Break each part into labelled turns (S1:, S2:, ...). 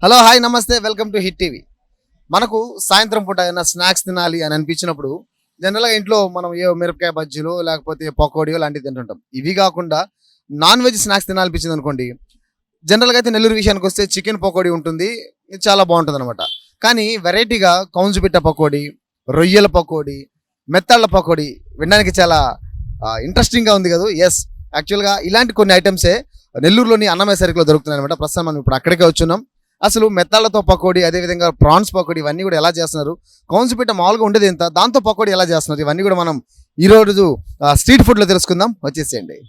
S1: Hello hi నమస్తే welcome to hit TV. మనకు సాయంత్రం పూట ఏమైనా స్నాక్స్ తినాలి అని అనిపించినప్పుడు జనరల్గా ఇంట్లో మనం ఏ మిరపకాయ బజ్జీలు లేకపోతే పకోడీయో లాంటివి తింటుంటాం. ఇవి కాకుండా నాన్ వెజ్ స్నాక్స్ తినాలనిపించింది అనుకోండి, జనరల్గా అయితే నెల్లూరు విషయానికి వస్తే చికెన్ పకోడీ ఉంటుంది. ఇది చాలా బాగుంటుంది అనమాట. కానీ వెరైటీగా కౌన్సుపిట్ట పకోడీ, రొయ్యల పకోడీ, మెత్తాళ్ళ పకోడీ వినడానికి చాలా ఇంట్రెస్టింగ్గా ఉంది కదా. ఎస్, యాక్చువల్గా ఇలాంటి కొన్ని ఐటమ్సే నెల్లూరులోని అన్నమయ్య సర్కిల్లో దొరుకుతున్నాయి అనమాట. ప్రస్తుతం మనం ఇప్పుడు అక్కడికే వచ్చున్నాం. అసలు మెత్తాళ్ళతో పకోడీ, అదేవిధంగా ప్రాన్స్ పకోడీ ఇవన్నీ కూడా ఎలా చేస్తున్నారు, కౌన్సుపిట్ట మామూలుగా ఉండేది ఎంత, దాంతో పకోడీ ఎలా చేస్తున్నారు, ఇవన్నీ కూడా మనం ఈరోజు స్ట్రీట్ ఫుడ్లో తెలుసుకుందాం. వచ్చేసేయండి.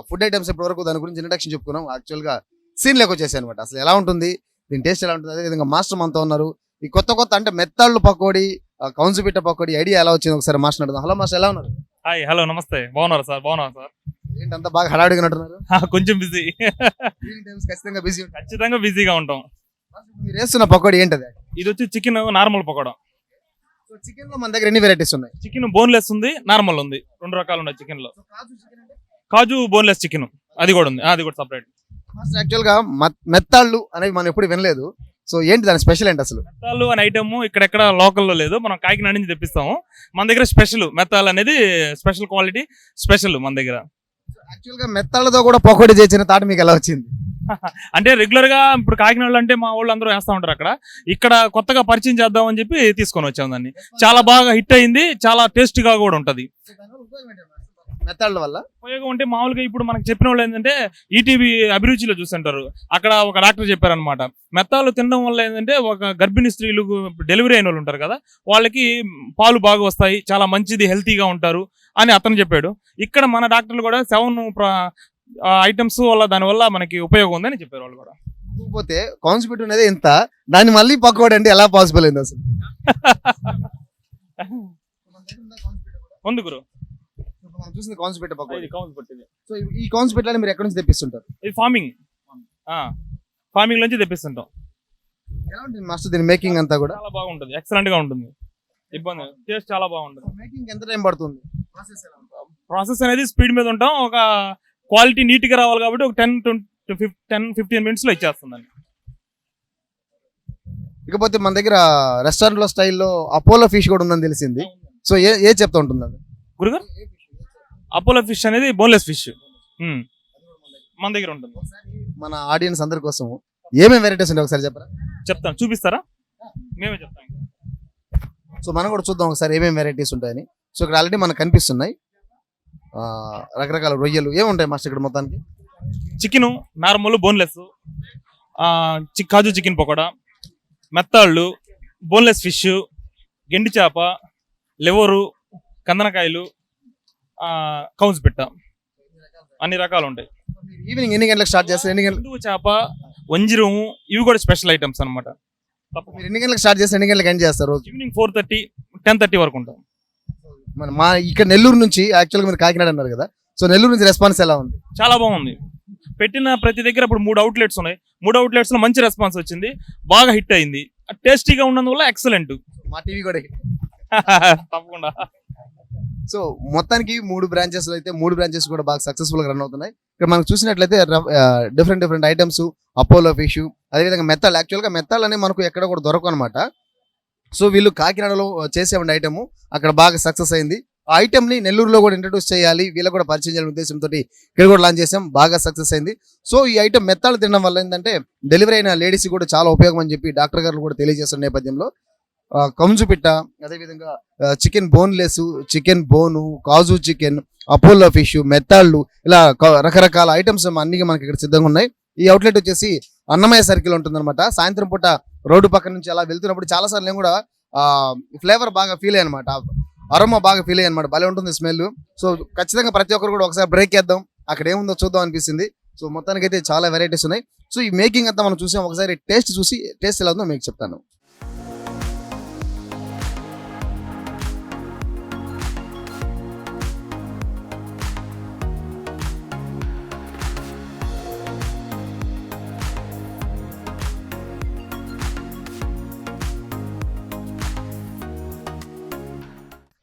S1: ఫుడ్ ఐటమ్స్ ఇప్పటివరకు దాని గురించి ఇంట్రడక్షన్ చెప్పుకున్నాం. యాక్చువల్గా సీన్లోకి వచ్చేసాయి అనమాట. అసలు ఎలా ఉంటుంది, దీని టేస్ట్ ఎలా ఉంటుంది, అదేవిధంగా మాస్టర్ మనతో ఉన్నారు. ఈ కొత్త అంటే మెత్తాళ్ళు పకోడీ, కౌన్సుపిట్ట పకోడీ ఐడియా ఎలా వచ్చింది ఒకసారి మాస్టర్ అడుగుదాం. హలో మాస్టర్, ఎలా ఉన్నారు?
S2: హాయ్, హలో, నమస్తే. బాగున్నారు సార్? బాగున్నారు సార్.
S1: ఏంటంతా బాగా హడావిడిగా ఉంటున్నారు?
S2: కొంచెం బిజీ.
S1: ఖచ్చితంగా బిజీ,
S2: ఖచ్చితంగా బిజీగా ఉంటాం.
S1: మీరు వేస్తున్న పకోడీ ఏంటది?
S2: ఇది వచ్చి చికెన్ నార్మల్ పకోడా.
S1: చికెన్ లో మన దగ్గర ఎన్ని వెరైటీస్ ఉన్నాయి?
S2: చికెన్ బోన్లెస్ ఉంది, నార్మల్ ఉంది, రెండు రకాలు ఉన్నాయి చికెన్ లో. కాజు బోన్లెస్ చికెన్ అది కూడా ఉంది, అది కూడా సపరేట్.
S1: యాక్చువల్ గా మెత్తాళ్ళు అనేవి మనం ఎప్పుడు వినలేదు. సో ఏంటి దాని స్పెషల్ ఏంటి అసలు?
S2: మెత్తాళ్ళు అనే ఐటమ్ ఇక్కడెక్కడ లోకల్లో లేదు, మనం కాకినాడ నుంచి తెప్పిస్తాము. మన దగ్గర స్పెషల్ మెత్తాలు అనేది స్పెషల్ క్వాలిటీ, స్పెషల్ మన దగ్గర.
S1: యాక్చువల్ గా మెత్తాళ్ళతో కూడా పకోడీ చేసిన తాట మీకు ఎలా వచ్చింది?
S2: అంటే రెగ్యులర్ గా ఇప్పుడు కాకినాడలో అంటే మా వాళ్ళు అందరూ వేస్తా ఉంటారు, అక్కడ ఇక్కడ కొత్తగా పరిచయం చేద్దాం అని చెప్పి తీసుకొని వచ్చాము దాన్ని. చాలా బాగా హిట్ అయింది, చాలా టేస్ట్ గా కూడా ఉంటది.
S1: మెత్తాళ్ళ వల్ల
S2: ఉపయోగం అంటే మామూలుగా ఇప్పుడు మనకు చెప్పిన వాళ్ళు ఏంటంటే ఈటీవీ అభిరుచిలో చూస్తుంటారు, అక్కడ ఒక డాక్టర్ చెప్పారనమాట, మెత్తాలు తినడం వల్ల ఏంటంటే ఒక గర్భిణీ స్త్రీలు డెలివరీ అయిన వాళ్ళు ఉంటారు కదా, వాళ్ళకి పాలు బాగా వస్తాయి, చాలా మంచిది, హెల్తీగా ఉంటారు అని అతను చెప్పాడు. ఇక్కడ మన డాక్టర్లు కూడా 7 ఐటమ్స్ వల్ల దానివల్ల మనకి ఉపయోగం ఉందని చెప్పారు వాళ్ళు కూడా.
S1: పోతే కౌన్సుపిట్ట అనేది ఎంత, దాన్ని మళ్ళీ పకోడీ అంటే ఎలా పాసిబుల్ అయింది అసలు?
S2: ఉంది గురు,
S1: చూసింది కౌన్సుపిట్ట పకోడీ.
S2: కౌన్సుపిట్ట.
S1: సో ఈ కౌన్సుపిట్ట మీరు ఎక్కడి నుంచి తెప్పిస్తుంటారు?
S2: ఇది ఫార్మింగ్ నుంచి తెప్పిస్తుంటాం.
S1: ఎలా ఉంటుంది మాస్టర్ దీని మేకింగ్ అంతా కూడా?
S2: చాలా బాగుంటుంది, ఎక్సలెంట్ గా ఉంటుంది, ఇబ్బంది, టేస్ట్ చాలా బాగుంటుంది.
S1: మేకింగ్ ఎంత టైం పడుతుంది?
S2: ప్రాసెస్ అనేది స్పీడ్ మీద ఉంటాం, ఒక క్వాలిటీ నీట్ గా రావాలి కాబట్టి ఒక 10-15 మినిట్స్ లో ఇచ్చేస్తుందండి.
S1: ఇకపోతే మన దగ్గర రెస్టారెంట్ లో స్టైల్లో అపోలో ఫిష్ కూడా ఉందని తెలిసింది. సో ఏ చెప్తా ఉంటుంది అది
S2: గురుగారు? అపోలో ఫిష్ అనేది బోన్లెస్ ఫిష్ మన దగ్గర ఉంటుంది.
S1: మన ఆడియన్స్ అందరి కోసం ఏమేమి వెరైటీస్ ఉంటాయి ఒకసారి చెప్పరా?
S2: చెప్తాం, చూపిస్తారా? మేమే చెప్తాం.
S1: సో మనం కూడా చూద్దాం ఒకసారి ఏమేమి వెరైటీస్ ఉంటాయని. సో ఇక్కడ ఆల్రెడీ మనకు కనిపిస్తున్నాయి రకరకాల రొయ్యలు. ఏముంటాయి మాస్టర్ ఇక్కడ మొత్తానికి?
S2: చికెను నార్మల్, బోన్లెస్, కాజు చికెన్ పకోడా, మెత్తాళ్ళు, బోన్లెస్ ఫిష్, గెండి చేప, లివరు, కందనకాయలు, కౌన్సుపిట్ట, అన్ని రకాలు ఉంటాయి.
S1: ఈవినింగ్ ఎన్ని గంటలకు స్టార్ట్ చేస్తారు? ఎన్ని గంటలకు?
S2: చేప, వంజిరము, ఇవి కూడా స్పెషల్ ఐటమ్స్ అనమాట.
S1: మీరు ఎన్ని గంటలకు స్టార్ట్ చేస్తారు, ఎన్ని గంటలకు ఎండ్ చేస్తారు?
S2: ఈవినింగ్ 4:30-10:30 వరకు ఉంటాం.
S1: మా ఇక్కడ నెల్లూరు నుంచి, యాక్చువల్గా మీరు కాకినాడ అన్నారు కదా, సో నెల్లూరు నుంచి రెస్పాన్స్ ఎలా ఉంది?
S2: చాలా బాగుంది. పెట్టిన ప్రతి దగ్గర ఇప్పుడు 3 అవుట్లెట్స్ ఉన్నాయి, 3 అవుట్లెట్స్ లో మంచి రెస్పాన్స్ వచ్చింది, బాగా హిట్ అయింది, టేస్టీగా ఉన్నందువల్ల ఎక్సలెంట్.
S1: మా టీవీ కూడా
S2: తప్పకుండా.
S1: సో మొత్తానికి 3 బ్రాంచెస్ అయితే 3 బ్రాంచెస్ కూడా బాగా సక్సెస్ఫుల్ గా రన్ అవుతున్నాయి. ఇక్కడ మనం చూసినట్లయితే డిఫరెంట్ ఐటమ్స్, అపోలో ఫిష్, అదేవిధంగా మెత్తాలు. యాక్చువల్గా మెత్తాలు అనేవి మనకు ఎక్కడ కూడా దొరకవు అనమాట. సో వీళ్ళు కాకినాడలో చేసే ఐటమ్ అక్కడ బాగా సక్సెస్ అయింది. ఆ ఐటమ్ ని నెల్లూరులో కూడా ఇంట్రడ్యూస్ చేయాలి, వీళ్ళకి కూడా పరిచయం చేయాలనే ఉద్దేశంతో ఇక్కడ కూడా లాంచ్ చేసాం, బాగా సక్సెస్ అయింది. సో ఈ ఐటమ్ మెత్తాలు తినడం వల్ల ఏంటంటే డెలివరీ అయిన లేడీస్ కూడా చాలా ఉపయోగం అని చెప్పి డాక్టర్ గారు కూడా తెలియజేస్తున్న నేపథ్యంలో కౌన్సుపిట్ట, అదేవిధంగా చికెన్ బోన్లెస్, చికెన్ బోను, కాజు చికెన్, అపోలో ఫిష్, మెత్తాళ్ళు, ఇలా రకరకాల ఐటమ్స్ అన్ని మనకి ఇక్కడ సిద్ధంగా ఉన్నాయి. ఈ అవుట్లెట్ వచ్చేసి అన్నమయ్య సర్కిల్ ఉంటుందన్నమాట. సాయంత్రం పూట రోడ్డు పక్క నుంచి అలా వెళ్తున్నప్పుడు చాలా సార్లు నేను కూడా ఫ్లేవర్ బాగా ఫీల్ అయ్యి అనమాట, అరోమా బాగా ఫీల్ అయ్యి అనమాట, భలే ఉంటుంది స్మెల్. సో ఖచ్చితంగా ప్రతి ఒక్కరు కూడా ఒకసారి బ్రేక్ చేద్దాం, అక్కడ ఏముందో చూద్దాం అనిపిస్తుంది. సో మొత్తానికి అయితే చాలా వెరైటీస్ ఉన్నాయి. సో ఈ మేకింగ్ అంతా మనం చూసాం, ఒకసారి టేస్ట్ చూసి టేస్ట్ ఎలా ఉందో మీకు చెప్తాను.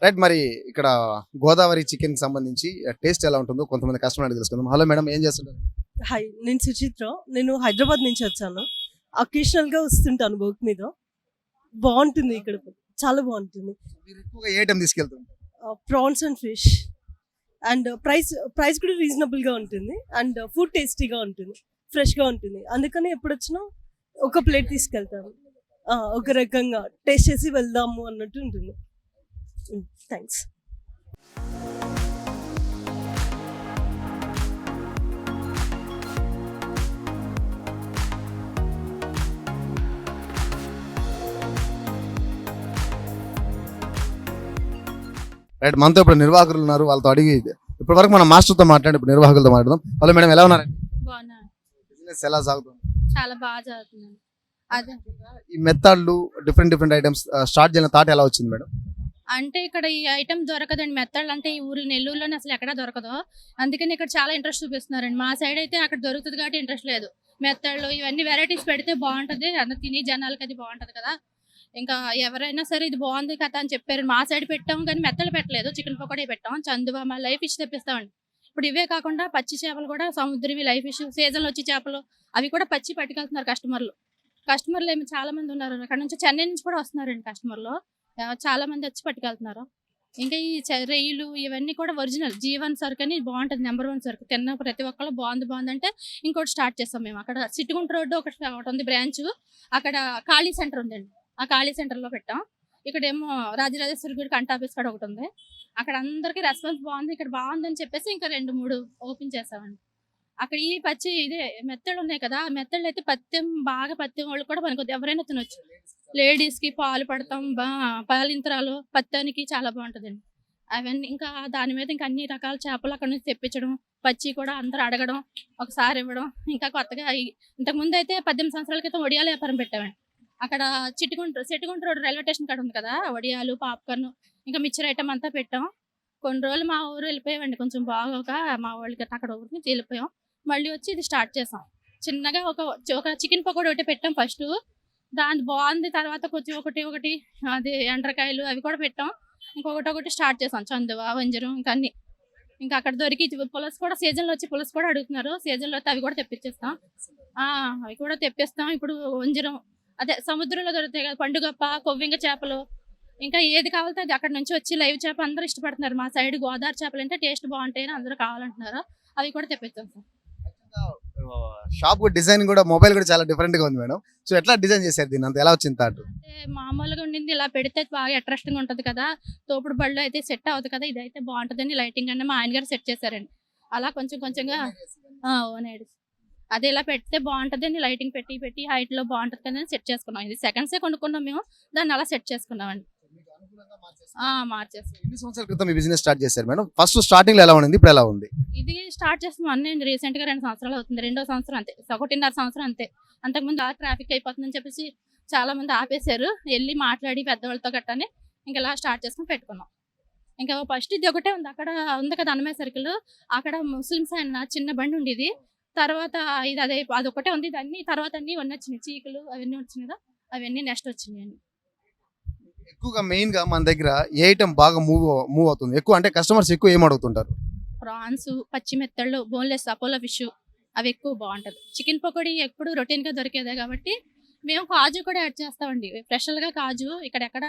S1: రైట్, మరి ఇక్కడ గోదావరి చికెన్ కి సంబంధించి టేస్ట్ ఎలా ఉంటుందో కొంతమంది కస్టమర్ అడిగి తెలుసుకుందాం. హలో మేడం, ఏం చేస్తుంటారు?
S3: హాయ్, నేను సుచిత్ర. నేను హైదరాబాద్ నుంచి వచ్చాను. అకేషనల్గా వస్తుంటాను వర్క్ మీద. బాగుంటుంది ఇక్కడ, చాలా బాగుంటుంది.
S1: మీరు ఎక్కువగా ఏ ఐటమ్ తీసుకెళ్తుంటారు?
S3: Prawns and fish. And price కూడా రీజనబుల్గా ఉంటుంది. అండ్ ఫుడ్ టేస్టీగా ఉంటుంది, ఫ్రెష్గా ఉంటుంది. అందుకని ఎప్పుడు వచ్చినా ఒక ప్లేట్ తీసుకెళ్తాను. ఒక రకంగా టేస్ట్ చేసి వెళ్దాము అన్నట్టు ఉంటుంది. థ్యాంక్స్.
S1: రైట్, మనతో ఇప్పుడు నిర్వాహకులు ఉన్నారు, వాళ్ళతో అడిగి ఇప్పటి వరకు మనం మాస్టర్తో మాట్లాడి ఇప్పుడు నిర్వాహకులతో మాట్లాడదాం. హలో మేడం, ఎలా ఉన్నారండి?
S4: బాగున్నా,
S1: బిజినెస్ ఎలా సాగుతుంది?
S4: చాలా బాగా చదువుతున్నాను. అదే
S1: ఈ మెథడ్లు డిఫరెంట్ ఐటమ్స్ స్టార్ట్ చేయాలని థాట్ ఎలా వచ్చింది మేడం?
S4: అంటే ఇక్కడ ఈ ఐటమ్ దొరకదండి, మెత్తళ్ళు అంటే ఈ ఊరు నెల్లూరులోనే అసలు ఎక్కడా దొరకదు. అందుకని ఇక్కడ చాలా ఇంట్రెస్ట్ చూపిస్తున్నారండి. మా సైడ్ అయితే అక్కడ దొరుకుతుంది కాబట్టి ఇంట్రెస్ట్ లేదు. మెత్తళ్ళు ఇవన్నీ వెరైటీస్ పెడితే బాగుంటుంది, అందరు తిని జనాలకి అది బాగుంటుంది కదా. ఇంకా ఎవరైనా సరే ఇది బాగుంది కదా అని చెప్పారు. మా సైడ్ పెట్టాం కానీ మెత్తలు పెట్టలేదు, చికెన్ పకోడీ పెట్టాం. చందువా మా లైఫ్ ఫిష్ తెప్పిస్తామండి. ఇప్పుడు ఇవే కాకుండా పచ్చి చేపలు కూడా సముద్రవి లైఫ్ ఫిష్ సీజన్లో వచ్చి చేపలు అవి కూడా పచ్చి పట్టుకెళ్తున్నారు కస్టమర్లు ఏమి చాలా మంది ఉన్నారు. అక్కడ నుంచి చెన్నై నుంచి కూడా వస్తున్నారండి కస్టమర్లు, చాలా మంది వచ్చి పట్టుకెళ్తున్నారు. ఇంకా ఈ రొయ్యలు ఇవన్నీ కూడా ఒరిజినల్ జీవన్ సరుకు అని బాగుంటుంది, నెంబర్ 1 సరుకు. తిన్న ప్రతి ఒక్కళ్ళు బాగుంది అంటే ఇంకోటి స్టార్ట్ చేస్తాం మేము. అక్కడ సిట్టుగుంట రోడ్డు ఒకటి ఉంది బ్రాంచ్, అక్కడ ఖాళీ సెంటర్ ఉందండి, ఆ ఖాళీ సెంటర్లో పెట్టాం. ఇక్కడేమో రాజరాజేశ్వరి గుడి కంట ఆఫీస్ కూడా ఒకటి ఉంది. అక్కడ అందరికీ రెస్పాన్స్ బాగుంది, ఇక్కడ బాగుందని చెప్పేసి ఇంకా 2-3 ఓపెన్ చేసామండి. అక్కడ ఈ పచ్చి ఇదే మెత్తళ్ళు ఉన్నాయి కదా, ఆ మెత్తళ్ళు అయితే పత్యం వాళ్ళు కూడా పనికొద్ది, ఎవరైనా తినొచ్చు. లేడీస్కి పాలు పడతాం, పాలింతరాలు పత్తానికి చాలా బాగుంటుందండి. అవన్నీ ఇంకా దాని మీద ఇంకా అన్ని రకాల చేపలు అక్కడ నుంచి తెప్పించడం, పచ్చి కూడా అందరూ అడగడం, ఒకసారి ఇవ్వడం. ఇంకా కొత్తగా ఇంతకుముందు అయితే 18 సంవత్సరాల క్రితం వడియాల వ్యాపారం పెట్టామండి. అక్కడ సెట్టుగుంట రోడ్ రైల్వే స్టేషన్ కాడ ఉంది కదా, వడియాలు, పాప్కార్న్, ఇంకా మిక్చర్ ఐటమ్ అంతా పెట్టాం. కొన్ని రోజులు మా ఊరు వెళ్ళిపోయామండి, కొంచెం బాగోక మా వాళ్ళకి అక్కడ ఊరికి వెళ్ళిపోయాం. మళ్ళీ వచ్చి ఇది స్టార్ట్ చేసాం. చిన్నగా ఒక చికెన్ పకోడీ ఒకటి పెట్టాం ఫస్ట్, దాని బాగుంది. తర్వాత కొంచెం ఒకటి అది ఎండ్రకాయలు అవి కూడా పెట్టాం. ఇంకొకటి స్టార్ట్ చేసాం, చందువ, వంజరం, ఇంకా అన్ని. ఇంకా అక్కడ దొరికి పులస కూడా సీజన్లో వచ్చి పులస కూడా అడుగుతున్నారు, సీజన్లో అయితే అవి కూడా తెప్పించేస్తాం. అవి కూడా తెప్పిస్తాం. ఇప్పుడు వంజరం అదే సముద్రంలో దొరుకుతాయి కదా, పండుగప్ప, కొవ్వింగ చేపలు, ఇంకా ఏది కావాలంటే అది అక్కడ నుంచి వచ్చి లైవ్ చేప అందరూ ఇష్టపడుతున్నారు. మా సైడ్ గోదావరి చేపలు అంటే టేస్ట్ బాగుంటాయని అందరూ కావాలంటున్నారు, అవి కూడా తెప్పిస్తాం సార్.
S1: షాప్ డిజైన్ కూడా మొబైల్ కూడా చాలా డిఫరెంట్ గా ఉంది మేడం. సో ఎట్లా డిజైన్ చేశారు దీన్ని, అంత ఎలా వచ్చింది థాట్?
S4: అంటే మామూలుగా ఉండింది, ఇలా పెడితే బాగా అట్రాక్టింగ్ ఉంటుంది కదా, తోపుడు బళ్ళు అయితే సెట్ అవుతుంది కదా, ఇదైతే బాగుంటుందని లైటింగ్ అన్న మా ఆయన గారు సెట్ చేశారండి. అలా కొంచెంగా ఓన్ ఐడియా అదే ఇలా పెడితే బాగుంటుందని లైటింగ్ పెట్టి హైట్ లో బాగుంటుంది కదా సెట్ చేసుకున్నాం. ఇది సెకండ్సే కొనుక్కున్నాం మేము, దాన్ని అలా సెట్ చేసుకున్నామండి. మార్చేస్తాం.
S1: ఎన్ని సంవత్సరాల క్రితం ఈ బిజినెస్ స్టార్ట్ చేశారు మేడం? ఫస్ట్ స్టార్టింగ్ లో ఎలా ఉంది, ఇప్పుడు ఎలా ఉంది?
S4: ఇది స్టార్ట్ చేస్తాం అన్నీ రీసెంట్ గా 2 సంవత్సరాలు అవుతుంది, 2వ సంవత్సరం అంతే, 1.5 సంవత్సరం అంతే. అంతకుముందు ట్రాఫిక్ అయిపోతుందని చెప్పేసి చాలా మంది ఆపేశారు, వెళ్ళి మాట్లాడి పెద్దవాళ్ళతో గట్టానే ఇంకా ఇలా స్టార్ట్ చేసుకుని పెట్టుకున్నాం. ఇంకా ఫస్ట్ ఇది ఒకటే ఉంది, అక్కడ ఉంది కదా అన్నమయ్య సర్కిల్, అక్కడ ముస్లిమ్స్ ఆయన చిన్న బండి ఉండేది. తర్వాత ఇది అదొకటే ఉంది, దాన్ని తర్వాత అన్ని వచ్చినాయి, చీకులు అవన్నీ వచ్చినాయి కదా, అవన్నీ నెక్స్ట్ వచ్చినాయి.
S1: ఎక్కువగా మెయిన్ గా మన దగ్గర ఏ ఐటమ్ బాగా మూవ్ అవుతుంది ఎక్కువ, అంటే కస్టమర్స్ ఎక్కువ ఏం అడుగుతుంటారు?
S4: ప్రాన్స్, పచ్చి మెత్తళ్ళు, బోన్లెస్, అపోలో ఫిష్, అవి ఎక్కువ బాగుంటుంది. చికెన్ పకోడీ ఎప్పుడు రొటీన్ గా దొరికేదే కాబట్టి మేము కాజు కూడా యాడ్ చేస్తామండి. స్పెషల్గా కాజు, ఇక్కడ ఎక్కడ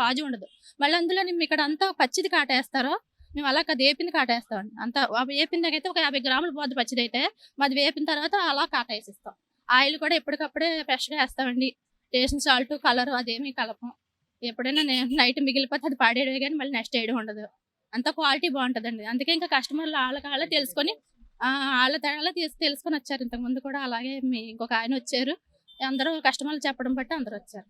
S4: కాజు ఉండదు. మళ్ళీ అందులో ఇక్కడ అంతా పచ్చిది కాటేస్తారో, మేము అలా వేపింది కాటేస్తామండి. అంతా వేపిందకైతే ఒక 50 గ్రాములు పోద్ది పచ్చిది అయితే, మాది వేపిన తర్వాత అలా కాటేసిస్తాం. ఆయిల్ కూడా ఎప్పటికప్పుడే ఫ్రెష్గా వేస్తామండి. టేస్ట్, సాల్ట్, కలర్ అదేమి కలపం. ఎప్పుడైనా నైట్ మిగిలిపోతే అది పాడేయడమే కానీ మళ్ళీ నెక్స్ట్ వేయడం ఉండదు. అంత క్వాలిటీ బాగుంటుందండి. అందుకే ఇంకా కస్టమర్లు వాళ్ళ తెలుసుకొని వాళ్ళ తేడా తెలుసుకొని వచ్చారు. ఇంతకుముందు కూడా అలాగే ఇంకొక ఆయన వచ్చారు, అందరూ కస్టమర్లు చెప్పడం బట్టి అందరూ వచ్చారు.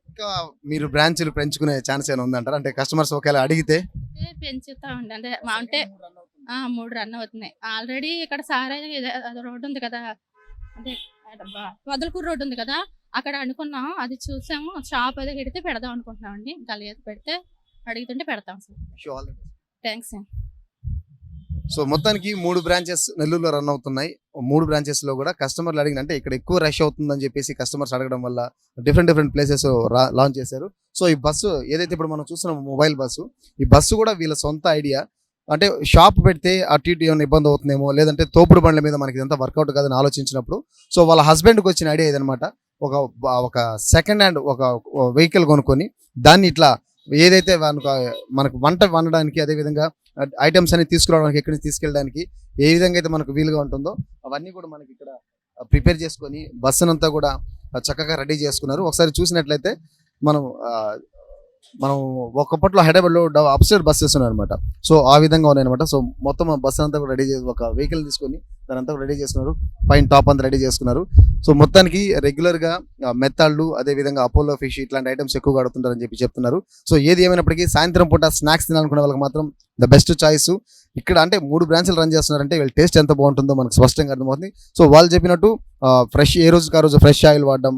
S1: ఇంకా మీరు బ్రాంచ్లు పెంచుకునే ఛాన్స్ ఏమైనా ఉందంటారా? అంటే కస్టమర్స్ ఒకవేళ అడిగితే
S4: పెంచుతామండి. అంటే 3 రన్ అవుతున్నాయి ఆల్రెడీ. ఇక్కడ సార్ అది రోడ్డు ఉంది కదా, అదే వదలకూరు రోడ్డు ఉంది కదా, అక్కడ అనుకున్నాం. అది చూసాము, షాప్ ఏదో పెడితే పెడదాం అనుకుంటున్నాం అండి. ఇంకా లేదు, పెడితే అడుగుతుంటే పెడతాం సార్. థ్యాంక్స్ అండి.
S1: సో మొత్తానికి 3 బ్రాంచెస్ నెల్లూరులో రన్ అవుతున్నాయి. 3 బ్రాంచెస్ లో కూడా కస్టమర్లు అడిగిన, అంటే ఇక్కడ ఎక్కువ రష్ అవుతుందని చెప్పేసి కస్టమర్స్ అడగడం వల్ల డిఫరెంట్ ప్లేసెస్ లాంచ్ చేశారు. సో ఈ బస్సు ఏదైతే ఇప్పుడు మనం చూస్తున్నాం మొబైల్ బస్సు, ఈ బస్సు కూడా వీళ్ళ సొంత ఐడియా. అంటే షాప్ పెడితే అటు ఇటు ఏమైనా ఇబ్బంది అవుతుందేమో, లేదంటే తోపుడు బండ్ల మీద మనకి ఇదంతా వర్కౌట్ కాదని ఆలోచించినప్పుడు సో వాళ్ళ హస్బెండ్కి వచ్చిన ఐడియా ఇదనమాట. ఒక సెకండ్ హ్యాండ్ ఒక వెహికల్ కొనుక్కొని దాన్ని ఇట్లా ఏదైతే మనకు వంట వండడానికి, అదేవిధంగా ఐటమ్స్ అన్ని తీసుకురావడానికి, ఎక్కడి నుంచి తీసుకెళ్ళడానికి ఏ విధంగా అయితే మనకు వీలుగా ఉంటుందో అవన్నీ కూడా మనకి ఇక్కడ ప్రిపేర్ చేసుకొని బస్సునంతా కూడా చక్కగా రెడీ చేసుకున్నారు. ఒకసారి చూసినట్లయితే మనం ఒకప్పట్లో హైదరాబాద్లో అప్స్టేట్ బస్సెస్ ఉన్నాయన్నమాట. సో ఆ విధంగా ఉన్నాయన్నమాట. సో మొత్తం బస్సు అంతా కూడా రెడీ చేసి ఒక వెహికల్ తీసుకొని దాని అంతా రెడీ చేసుకున్నారు. పైన టాప్ అంతా రెడీ చేసుకున్నారు. సో మొత్తానికి రెగ్యులర్గా మెత్తాళ్ళు, అదేవిధంగా అపోలో ఫిష్ ఇట్లాంటి ఐటమ్స్ ఎక్కువగా అడుగుతుంటారని చెప్పి చెప్తున్నారు. సో ఏది ఏమైనప్పటికీ సాయంత్రం పూట స్నాక్స్ తినాలనుకునే వాళ్ళకి మాత్రం ద బెస్ట్ చాయిస్ ఇక్కడ. అంటే 3 బ్రాంచ్లు రన్ చేస్తున్నారంటే వీళ్ళ టేస్ట్ ఎంత బాగుంటుందో మనకు స్పష్టంగా అర్థమవుతుంది. సో వాళ్ళు చెప్పినట్టు ఫ్రెష్ ఏ రోజుకి ఆ రోజు ఫ్రెష్ ఆయిల్ వాడడం,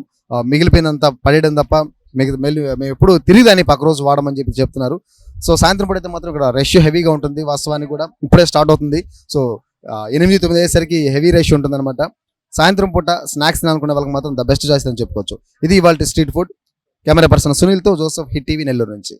S1: మిగిలిపోయినంత పడేయడం తప్ప మేము ఎప్పుడు తిరిగి దాన్ని పక్క రోజు వాడమని చెప్పి చెప్తున్నారు. సో సాయంత్రం పూట అయితే మాత్రం ఇక్కడ రష్ హెవీగా ఉంటుంది. వాస్తవానికి కూడా ఇప్పుడే స్టార్ట్ అవుతుంది. సో 8-9 అయ్యేసరికి హెవీ రష్ ఉంటుంది అనమాట. సాయంత్రం పూట స్నాక్స్ అనుకునే వాళ్ళకి మాత్రం ద బెస్ట్ చాయిస్ అని చెప్పుకోవచ్చు. ఇది ఇవాళ స్ట్రీట్ ఫుడ్. కెమెరా పర్సన్ సునీల్తో జోసెఫ్, హిట్ టీవీ నెల్లూరు నుంచి.